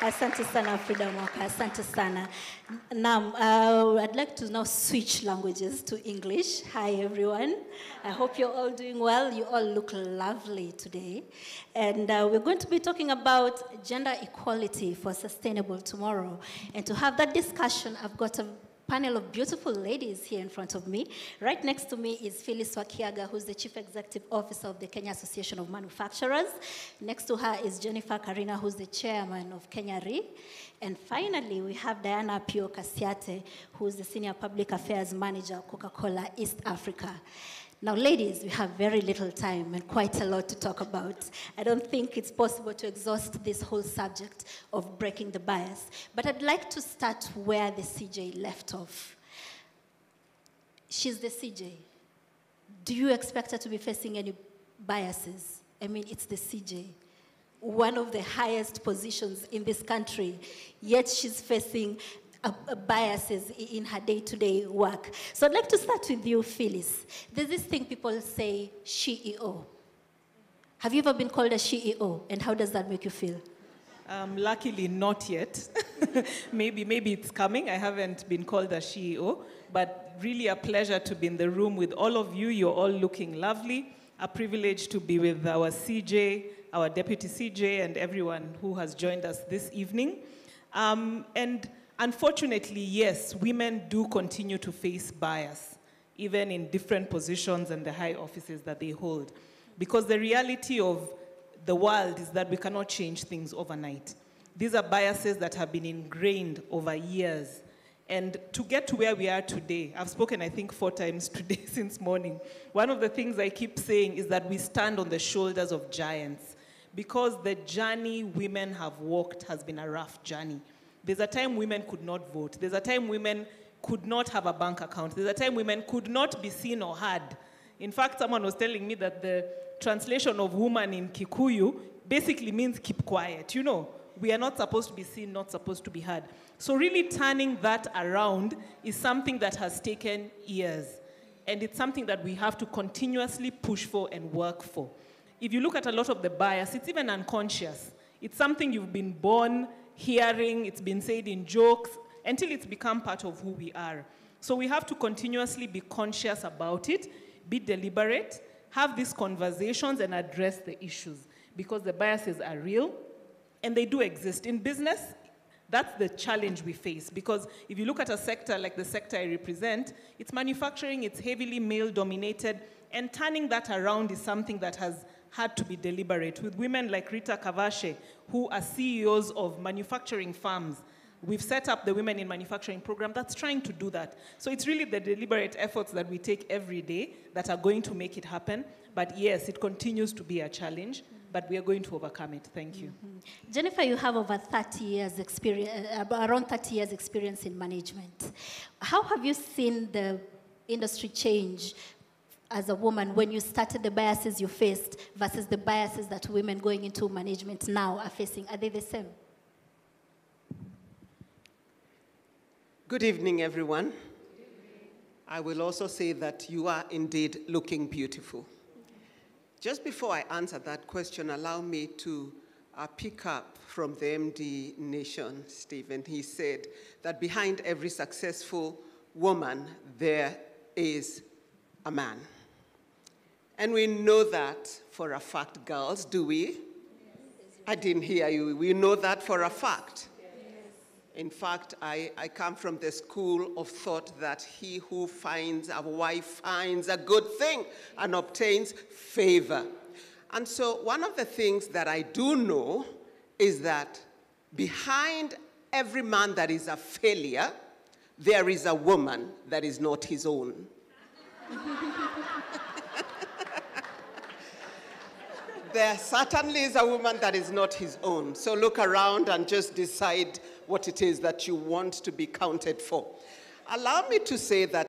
Asante sana Frida Mwaka, asante sana. Now, I'd like to now switch languages to English. Hi everyone. I hope you're all doing well. You all look lovely today. And we're going to be talking about gender equality for sustainable tomorrow. And to have that discussion, I've got a panel of beautiful ladies here in front of me. Right next to me is Phyllis Wakiaga, who's the Chief Executive Officer of the Kenya Association of Manufacturers. Next to her is Jennifer Karina, who's the Chairman of Kenya Re. And finally, we have Diana Pio Kasiate, who's the Senior Public Affairs Manager of Coca-Cola East Africa. Now, ladies, we have very little time and quite a lot to talk about. I don't think it's possible to exhaust this whole subject of breaking the bias. But I'd like to start where the CJ left off. She's the CJ. Do you expect her to be facing any biases? I mean, it's the CJ, one of the highest positions in this country, yet she's facing biases in her day-to-day work. So I'd like to start with you, Phyllis. There's this thing people say, CEO. Have you ever been called a CEO, and how does that make you feel? Luckily, not yet. maybe it's coming. I haven't been called a CEO, but really a pleasure to be in the room with all of you. You're all looking lovely. A privilege to be with our CJ, our Deputy CJ, and everyone who has joined us this evening. And unfortunately, yes, women do continue to face bias, even in different positions and the high offices that they hold. Because the reality of the world is that we cannot change things overnight. These are biases that have been ingrained over years. And to get to where we are today, I've spoken, I think, 4 times today since morning. One of the things I keep saying is that we stand on the shoulders of giants, because the journey women have walked has been a rough journey. There's a time women could not vote. There's a time women could not have a bank account. There's a time women could not be seen or heard. In fact, someone was telling me that the translation of woman in Kikuyu basically means keep quiet. You know, we are not supposed to be seen, not supposed to be heard. So really turning that around is something that has taken years. And it's something that we have to continuously push for and work for. If you look at a lot of the bias, it's even unconscious. It's something you've been born hearing, it's been said in jokes, until it's become part of who we are. So we have to continuously be conscious about it, be deliberate, have these conversations and address the issues, because the biases are real and they do exist. In business, that's the challenge we face, because if you look at a sector like the sector I represent, it's manufacturing, it's heavily male-dominated, and turning that around is something that has had to be deliberate. With women like Rita Kavashe, who are CEOs of manufacturing firms, we've set up the Women in Manufacturing program that's trying to do that. So it's really the deliberate efforts that we take every day that are going to make it happen. But yes, it continues to be a challenge, but we are going to overcome it. Thank you. Mm-hmm. Jennifer, you have over 30 years experience, around 30 years experience in management. How have you seen the industry change as a woman when you started, the biases you faced versus the biases that women going into management now are facing? Are they the same? Good evening, everyone. I will also say that you are indeed looking beautiful. Just before I answer that question, allow me to pick up from the MD Nation, Stephen. He said that behind every successful woman, there is a man. And we know that for a fact, girls, do we? Yes. I didn't hear you. We know that for a fact. Yes. In fact, I come from the school of thought that he who finds a wife finds a good thing and obtains favor. And so one of the things that I do know is that behind every man that is a failure, there is a woman that is not his own. There certainly is a woman that is not his own. So look around and just decide what it is that you want to be counted for. Allow me to say that